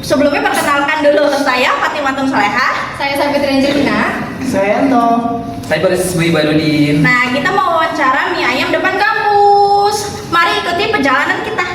Sebelumnya perkenalkan dulu, saya Fatimatun Soleha. Saya Savitri Angelina. Saya Ento. Saya Boris Bui Baludin. Nah, kita mau wawancara mie ayam depan kampus. Mari ikuti perjalanan kita.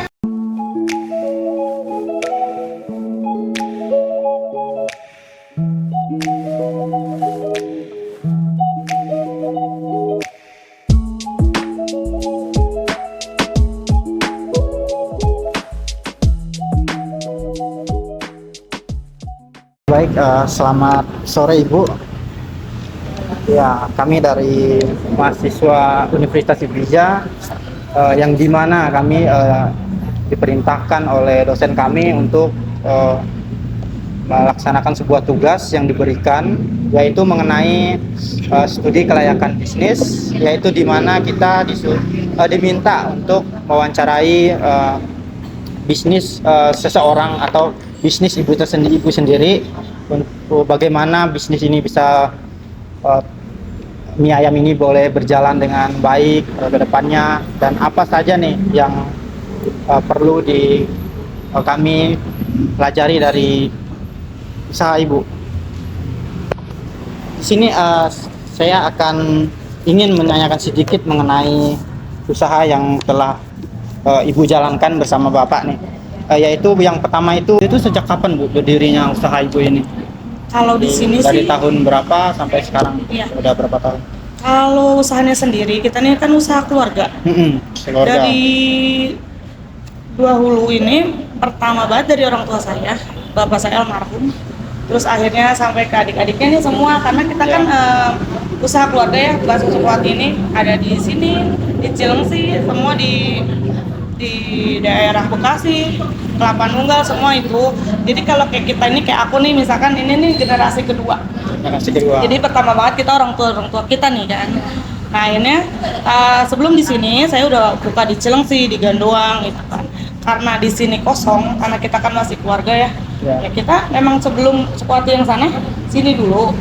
Baik, selamat sore Ibu. Ya, kami dari mahasiswa Universitas Indonesia yang dimana kami diperintahkan oleh dosen kami untuk melaksanakan sebuah tugas yang diberikan, yaitu mengenai studi kelayakan bisnis, yaitu dimana kita diminta untuk mewawancarai bisnis seseorang atau bisnis ibu sendiri untuk bagaimana bisnis ini bisa mie ayam ini boleh berjalan dengan baik ke depannya, dan apa saja nih yang perlu kami pelajari dari usaha ibu. Di sini saya akan ingin menanyakan sedikit mengenai usaha yang telah ibu jalankan bersama bapak nih. Yaitu yang pertama itu sejak kapan Bu berdirinya usaha ibu ini? Kalau di sini dari sih tahun berapa sampai sekarang? Iya. Udah berapa tahun? kalau usahanya sendiri kita ini kan usaha keluarga. Keluarga. Dari Dua Hulu ini pertama banget dari orang tua saya, bapak saya almarhum. Terus akhirnya sampai ke adik-adiknya nih semua, karena kita kan usaha keluarga ya. Bakso Sukuat ini ada di sini, di Cilengsi, semua di daerah Bekasi, Kelapa Nunggal, semua itu. Jadi kalau kayak kita ini, kayak aku nih misalkan ini nih generasi kedua. Jadi pertama banget kita orang tua kita nih kan. Nah akhirnya sebelum di sini saya udah buka di Cilengsi, di Gandoang gitu kan. Karena di sini kosong, karena kita kan masih keluarga ya. Ya kita memang sebelum Sukuat yang sana, sini dulu.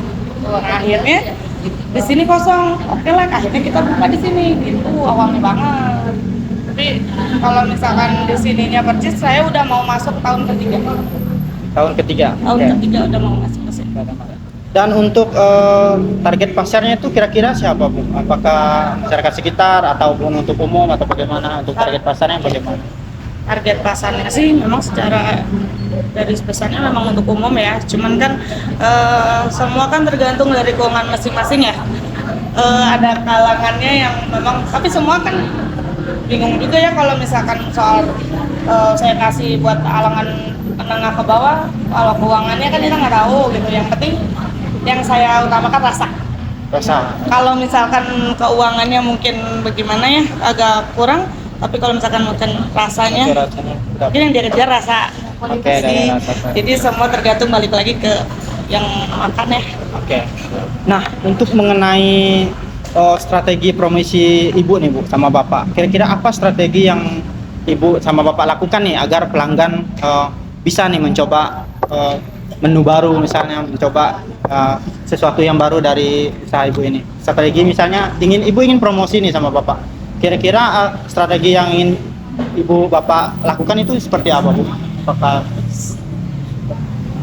Nah akhirnya di sini kosong, oke lah akhirnya kita buka di sini gitu, awalnya banget. Tapi kalau misalkan di sininya percis, saya udah mau masuk tahun ketiga. Tahun ketiga. Ketiga udah mau masuk ke sini. Dan untuk target pasarnya itu kira-kira siapa Bu? Apakah masyarakat sekitar ataupun untuk umum atau bagaimana? Untuk target pasarnya bagaimana? Target pasarnya sih memang secara dari besarnya memang untuk umum ya. Cuman kan semua kan tergantung dari keuangan masing-masing ya. Ada kalangannya yang memang, tapi semua kan bingung juga ya kalau misalkan soal saya kasih buat kalangan menengah ke bawah, kalau keuangannya kan kita nggak tahu gitu. Yang penting yang saya utamakan rasa. Kalau misalkan keuangannya mungkin bagaimana ya, agak kurang, tapi kalau misalkan mungkin rasanya mungkin yang dia kejar rasa. Jadi semua tergantung, balik lagi ke yang makan ya. Nah, untuk mengenai strategi promosi ibu nih Bu sama bapak, kira-kira apa strategi yang ibu sama bapak lakukan nih agar pelanggan bisa nih mencoba menu baru, misalnya mencoba sesuatu yang baru dari usaha ibu ini. Strategi misalnya ibu ingin promosi nih sama bapak, kira-kira strategi yang ingin ibu bapak lakukan itu seperti apa Bu? Apakah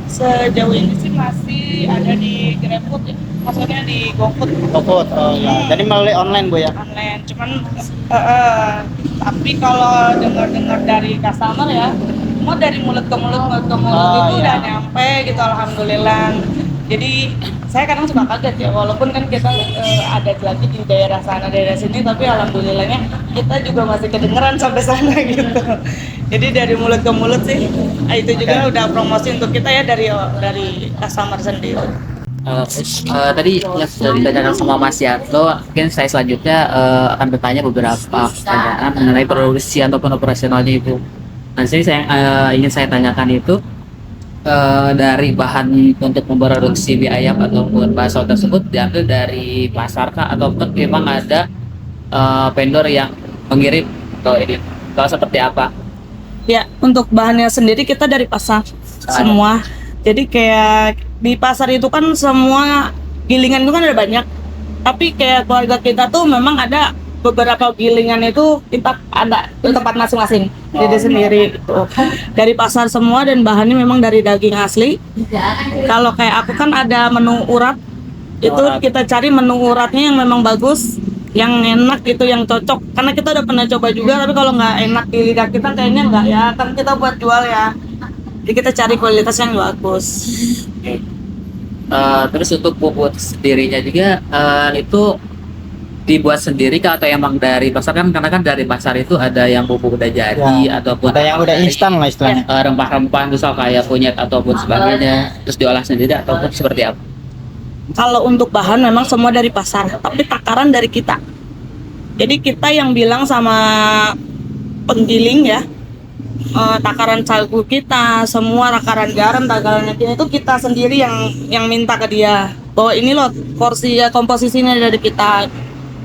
sejauh ini sih masih ada di GrabFood ya, maksudnya di GoFood. ya. Jadi melalui online Bu ya? Online, cuman tapi kalau dengar dari customer ya, semua dari mulut ke mulut itu udah nyampe gitu, alhamdulillah. Jadi saya kadang suka kaget ya, walaupun kan kita ada lagi di daerah sana daerah sini, tapi alhamdulillahnya kita juga masih kedengeran sampai sana gitu. Jadi dari mulut ke mulut sih, itu juga udah promosi untuk kita ya dari customer sendiri. Tadi yang sudah ditanyakan sama Mas Yanto, mungkin saya selanjutnya akan bertanya beberapa pertanyaan mengenai produksi ataupun operasionalnya Ibu. Nah, sini saya ingin saya tanyakan itu dari bahan untuk memproduksi mie ayam ataupun bakso tersebut diambil dari pasar kah, ataupun memang ada vendor yang mengirim ke ini, atau seperti apa? Ya, untuk bahannya sendiri kita dari pasar semua. Jadi kayak di pasar itu kan semua gilingan itu kan ada banyak. Tapi kayak keluarga kita tuh memang ada beberapa gilingan itu kita ada di tempat masing-masing, jadi sendiri gitu. Dari pasar semua dan bahannya memang dari daging asli. Kalau kayak aku kan ada menu urat, itu kita cari menu uratnya yang memang bagus, yang enak gitu, yang cocok. Karena kita udah pernah coba juga, tapi kalau nggak enak di lidah kita kayaknya nggak ya, kan kita buat jual ya. Jadi kita cari kualitas yang bagus. Terus untuk bubut sendirinya juga itu dibuat sendiri kah atau emang dari pasar? Kan karena kan dari pasar itu ada yang bubuk udah jadi ataupun Ada yang udah dari, instan lah istilahnya. rempah-rempah misal kayak kunyit ataupun sebagainya, terus diolah sendiri ataupun seperti apa? Kalau untuk bahan memang semua dari pasar, tapi takaran dari kita. Jadi kita yang bilang sama penggiling ya, takaran sagu kita, semua takaran garam, takarannya itu kita sendiri yang minta ke dia bahwa ini loh porsi ya, komposisinya dari kita.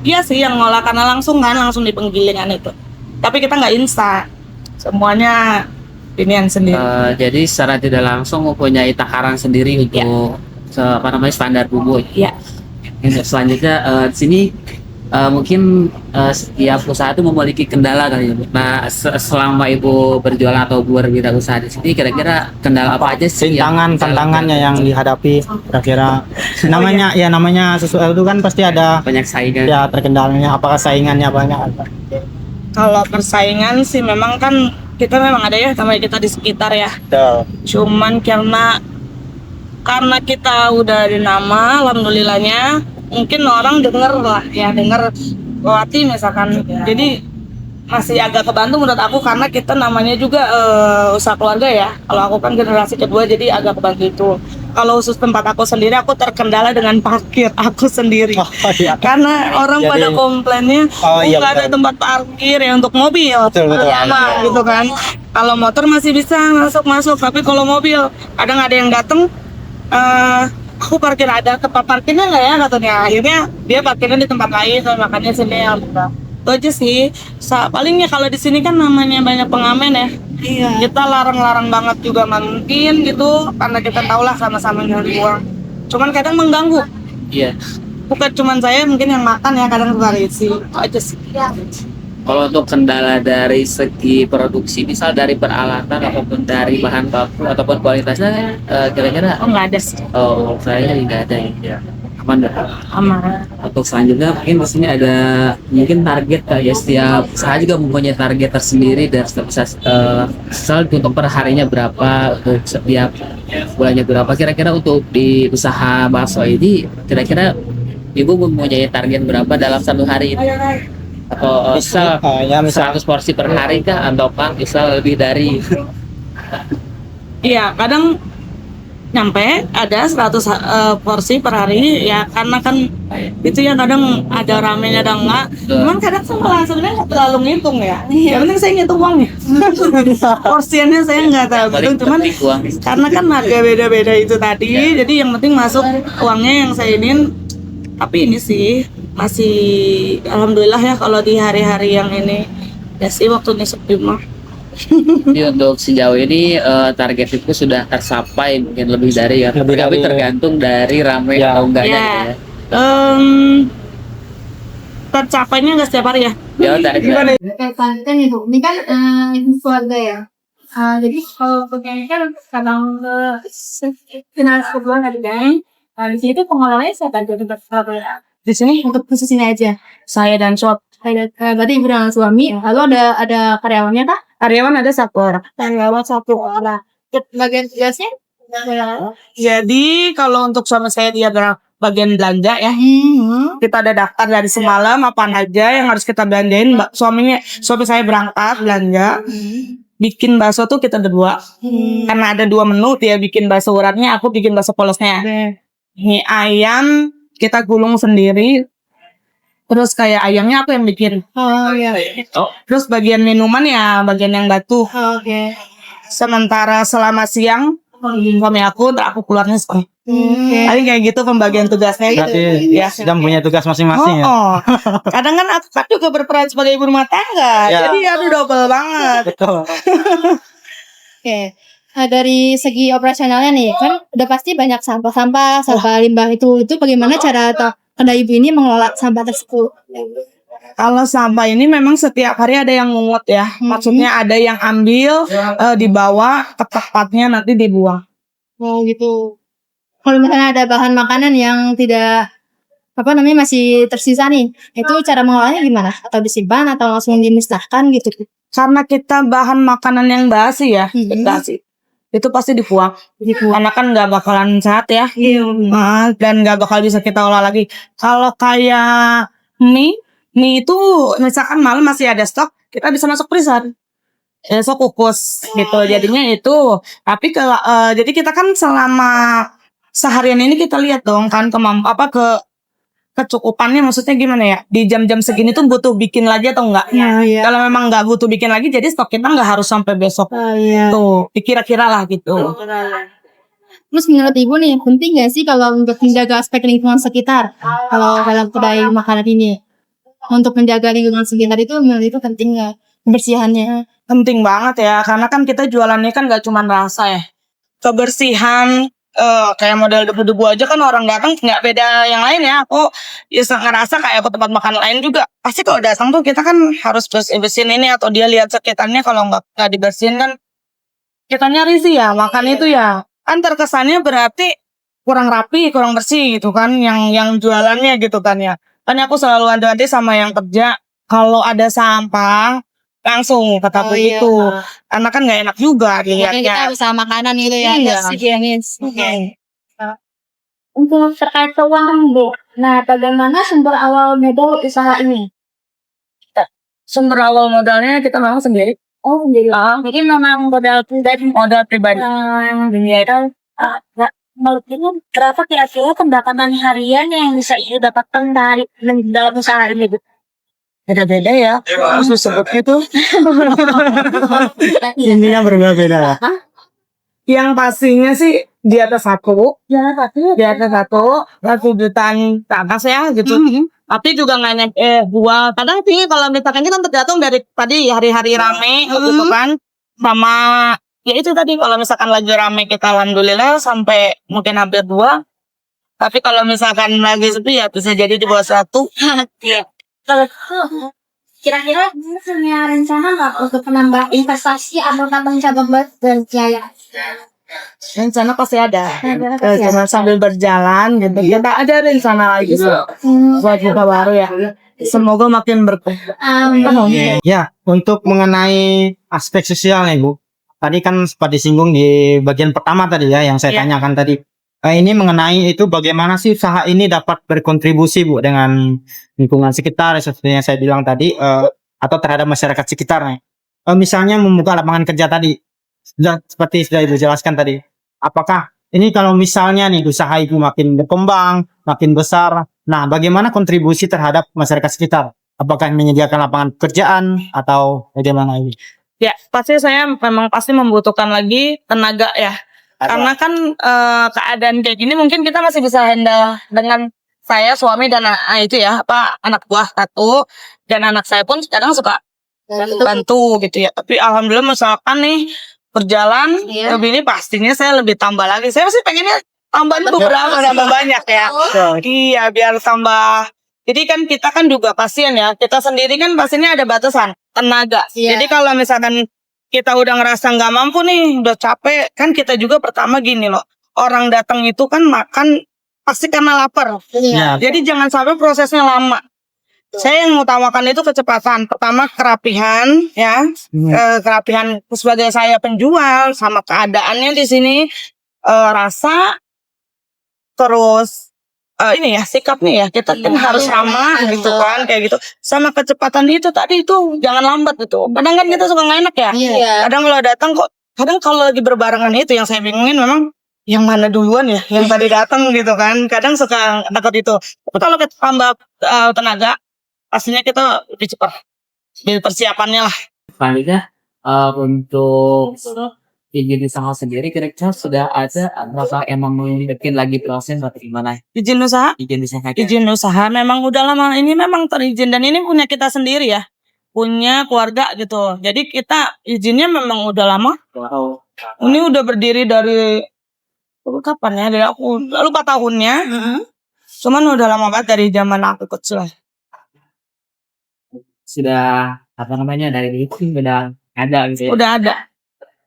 Dia sih yang ngolah karena langsung di penggilingan itu. Tapi kita nggak instan, semuanya ini yang sendiri. Jadi secara tidak langsung mempunyai takaran sendiri untuk standar bumbu. Ya. Yang selanjutnya di sini mungkin setiap usaha itu memiliki kendala kali ya. Nah, selama ibu berjualan atau berwirausaha di sini, kira-kira kendala apa aja sih? Tantangannya yang dihadapi kira-kira namanya sesuatu itu kan pasti ada Banyak saingan. ya terkendalanya, apakah saingannya banyak apa? Kalau persaingan sih memang kan kita memang ada ya, sama kita di sekitar ya. Cuman karena kita udah ada nama, alhamdulillahnya mungkin orang denger Wati misalkan. Jadi masih agak kebantu menurut aku karena kita namanya juga usaha keluarga ya. Kalau aku kan generasi kedua jadi agak kebantu itu. Kalau khusus tempat aku sendiri, aku terkendala dengan parkir aku sendiri. Iya. Karena orang Jadi- pada komplainnya nggak ada tempat parkir ya untuk mobil. Betul. Gitu kan. Kalau motor masih bisa masuk, tapi kalau mobil kadang ada yang datang, aku parkir ada tempat parkirnya nggak ya katanya. Akhirnya dia parkirnya di tempat lain, so makanya sini ya udah. Itu aja sih. Palingnya kalau di sini kan namanya banyak pengamen ya. Iya. Kita larang-larang banget juga mungkin gitu, karena kita tahu lah sama-sama nyari uang. Cuman kadang mengganggu. Iya. Bukan cuman saya, mungkin yang makan ya kadang variasi. Itu aja sih. Kalau untuk kendala dari segi produksi, misal dari peralatan ataupun dari bahan baku ataupun kualitasnya, kira-kira Oh nggak ada sih. saya nggak ada ya. Aman dah. Aman. Untuk selanjutnya mungkin di sini ada mungkin target kali ya, setiap usaha juga mempunyai target tersendiri dan setiap misal untuk per harinya berapa, untuk setiap bulannya berapa, kira-kira untuk di usaha bakso ini kira-kira ibu mempunyai target berapa dalam satu hari ini? Atau misal Ya misal 100 porsi per hari kah atau kan misal lebih dari? Iya, kadang nyampe ada 100 porsi per hari ya, karena kan itu ya kadang ada ramenya ada enggak. Cuman kadang sebenarnya nggak terlalu ngitung ya. Yang penting saya ngitung uangnya. Porsiannya saya nggak tahu Paling gitu, cuman penting uang. karena kan harga beda-beda itu tadi, jadi yang penting masuk uangnya yang saya ingin. Tapi ini sih masih alhamdulillah ya kalau di hari-hari yang ini ya sih waktu ini sepi mah. Jadi untuk sejauh ini target itu sudah tercapai, mungkin lebih dari ya. Lebih Tapi dari- tergantung dari ramai Ya. atau enggaknya Ya. ya. Tercapainya nggak setiap hari ya. Ya dari Kayak konten itu, ini kan keluarga ya. Jadi kalau begini kan kadang final sebulan ada gang. Di sini tuh pengolahnya siapa aja untuk Di sini untuk khusus ini aja. saya dan suami. Berarti ibu dengan suami. Lalu ada karyawannya kah? Karyawan ada 1 orang. Karyawan 1 orang. Bagian tugasnya? Jadi kalau untuk suami saya dia bagian belanja ya. Kita ada daftar dari semalam apa aja yang harus kita belanjain. Suami saya berangkat belanja. Bikin bakso tuh kita berdua. Karena ada 2 menu, dia bikin bakso uratnya, aku bikin bakso polosnya. Ini ayam kita gulung sendiri. Terus kayak ayamnya aku yang bikin. Oh iya. Terus bagian minuman ya bagian yang batu. Oke. Sementara selama siang suami aku, ntar aku keluarnya sore. Paling kayak gitu pembagian tugasnya gitu. berarti Ya. sudah punya tugas masing-masing ya. Kadang kan aku kan juga berperan sebagai ibu rumah tangga. Ya. Jadi aduh double banget. Betul. Oke. Dari segi operasionalnya nih, kan udah pasti banyak sampah limbah itu bagaimana cara atau kedai ibu ini mengelola sampah tersebut? Kalau sampah ini memang setiap hari ada yang mungut ya. Maksudnya ada yang ambil, dibawa ke tempatnya nanti dibuang. Oh gitu. Kalau misalnya ada bahan makanan yang tidak masih tersisa nih, itu cara mengolahnya gimana? Atau disimpan atau langsung dimusnahkan gitu? Karena kita bahan makanan yang basi ya, basi. Itu pasti dibuang. Karena kan nggak bakalan sehat ya. Dan nggak bakal bisa kita olah lagi. Kalau kayak mie itu misalkan malam masih ada stok, kita bisa masuk freezer. Besok kukus gitu. Jadinya itu. Tapi kalau jadi kita kan selama seharian ini kita lihat dong kan kecukupannya, maksudnya gimana ya, di jam-jam segini tuh butuh bikin lagi atau enggak. Kalau memang nggak butuh bikin lagi, jadi stok kita nggak harus sampai besok. Tuh dikira-kira lah gitu. Terus menurut Ibu nih, penting nggak sih kalau untuk menjaga aspek lingkungan sekitar kalau dalam kedai makanan ini? Untuk menjaga lingkungan sekitar itu menurut Ibu penting nggak kebersihannya? Penting banget ya, karena kan kita jualannya kan nggak cuma rasa ya, kebersihan. Kayak model debu-debu aja kan orang datang nggak beda yang lain ya. Aku ya ngerasa kayak ke tempat makan lain juga pasti kalau datang tuh kita kan harus bersihin ini, atau dia lihat sekitarnya, kalau nggak dibersihin kan kitanya risih ya makan itu ya, kan terkesannya berarti kurang rapi, kurang bersih gitu kan yang jualannya gitu kan ya. Kan aku selalu hati-hati sama yang kerja, kalau ada sampah langsung kata begitu, karena kan nggak enak juga Kita dilihatnya. usaha makanan gitu ya. Iya. Untuk terkait keuangan Bu, nah bagaimana sumber awal modal usaha ini? Sumber awal modalnya kita memang sendiri. Oh jadi memang modal pribadi. Yang dunia itu menurut Ibu berapa kira-kira pendapatan harian yang bisa Ibu dapatkan dari dalam usaha ini Bu? Beda-beda ya, harus disebut itu. Intinya berbeda-beda lah. Yang pastinya sih di atas satu jutaan ke atas ya gitu. Tapi juga nggak naik buah. Kadang sih kalau misalkan kita tergantung dari tadi hari-hari rame gitu kan, sama ya itu tadi, kalau misalkan lagi rame kita alhamdulillah sampai mungkin hampir 2. Tapi kalau misalkan lagi sepi ya bisa jadi di bawah 1. Kalau kira-kira punya rencana nggak untuk menambah investasi atau tambah cabang berjaya? Rencana pasti ada. Cuma sambil berjalan gitu. Kita ada rencana lagi buat buka baru ya. Semoga makin berkah. Ya, untuk mengenai aspek sosial nih Bu. Tadi kan sempat disinggung di bagian pertama tadi ya, yang saya tanyakan tadi. Ini mengenai itu bagaimana sih usaha ini dapat berkontribusi Bu dengan lingkungan sekitar, seperti yang saya bilang tadi, atau terhadap masyarakat sekitar nih. Misalnya membuka lapangan kerja tadi, seperti sudah Ibu jelaskan tadi. Apakah ini kalau misalnya nih usaha Ibu makin berkembang, makin besar, nah bagaimana kontribusi terhadap masyarakat sekitar? Apakah menyediakan lapangan pekerjaan atau bagaimana ini? Ya, pasti saya memang pasti membutuhkan lagi tenaga ya. Karena kan keadaan kayak gini mungkin kita masih bisa handle dengan saya, suami, dan anak buah 1, dan anak saya pun kadang suka bantu gitu ya. Tapi alhamdulillah misalkan nih berjalan lebih ini, pastinya saya lebih tambah lagi. Saya sih pengennya tambahin beberapa, tambah banyak ya. Iya, biar tambah. Jadi kan kita kan juga pasien ya. Kita sendiri kan pastinya ada batasan tenaga. Jadi kalau misalkan kita udah ngerasa nggak mampu nih, udah capek, kan kita juga pertama gini loh, orang datang itu kan makan pasti karena lapar. Jadi jangan sampai prosesnya lama. Saya yang mengutamakan itu kecepatan. Pertama kerapihan ya, kerapihan sebagai saya penjual, sama keadaannya di sini, rasa, terus ini ya sikapnya ya, kita kan harus ramah gitu kan, kayak gitu. Sama kecepatan itu tadi itu jangan lambat gitu. Kadang kan kita suka nggak enak ya. Kadang kalau datang kok, kadang kalau lagi berbarengan itu yang saya bingungin memang yang mana duluan ya, yang tadi datang gitu kan. Kadang suka takut itu. Tapi kalau kita tambah tenaga, pastinya kita lebih cepat di persiapannya lah. Selanjutnya untuk izin usaha sendiri kira-kira sudah ada atau emang mungkin lagi proses atau gimana? Izin usaha? Izin usaha Memang udah lama ini memang terizin, dan ini punya kita sendiri ya, punya keluarga gitu. Jadi kita izinnya memang udah lama. Ini udah berdiri dari kapan ya? Dari aku lupa tahunnya. Cuman udah lama banget, dari zaman aku kecil. sudah apa namanya dari itu udah ada gitu ya. Udah ada.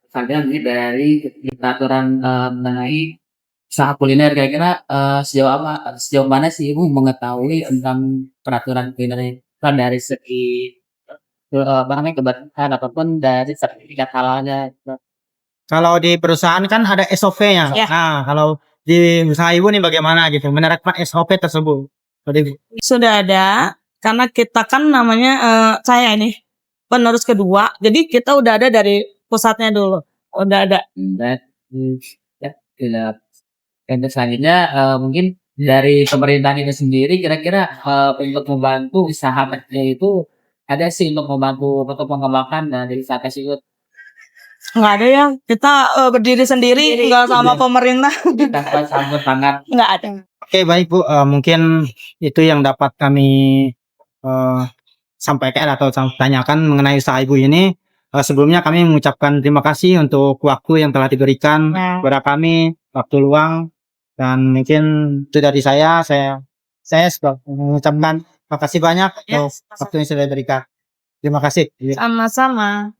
Misalnya ini dari peraturan mengenai usaha kuliner kira-kira sejauh mana sih Ibu mengetahui tentang peraturan kuliner itu kan dari segi apa namanya kebersihan ataupun dari sertifikat halalnya gitu. Kalau di perusahaan kan ada SOP-nya. Ya. Nah, kalau di usaha Ibu nih bagaimana gitu menerapkan SOP tersebut? Kalau Ibu. Sudah ada, karena kita kan namanya saya ini penerus kedua, jadi kita udah ada dari pusatnya dulu, udah ada. Dan ya tidak. Dan selanjutnya mungkin dari pemerintahan itu sendiri kira-kira untuk membantu usaha kecil itu ada sih untuk membantu untuk mengembangkan dari usaha tersebut Nggak ada ya, kita berdiri sendiri, nggak sama pemerintah, tanpa campur tangan. nggak ada. Oke, baik Bu. Mungkin itu yang dapat kami eh, sampaikan atau tanyakan mengenai usaha Ibu ini. Sebelumnya kami mengucapkan terima kasih untuk waktu yang telah diberikan Nah. kepada kami, waktu luang, dan mungkin itu dari saya sudah mengucapkan terima kasih banyak Ya, untuk waktu yang sudah diberikan. Terima kasih. sama-sama.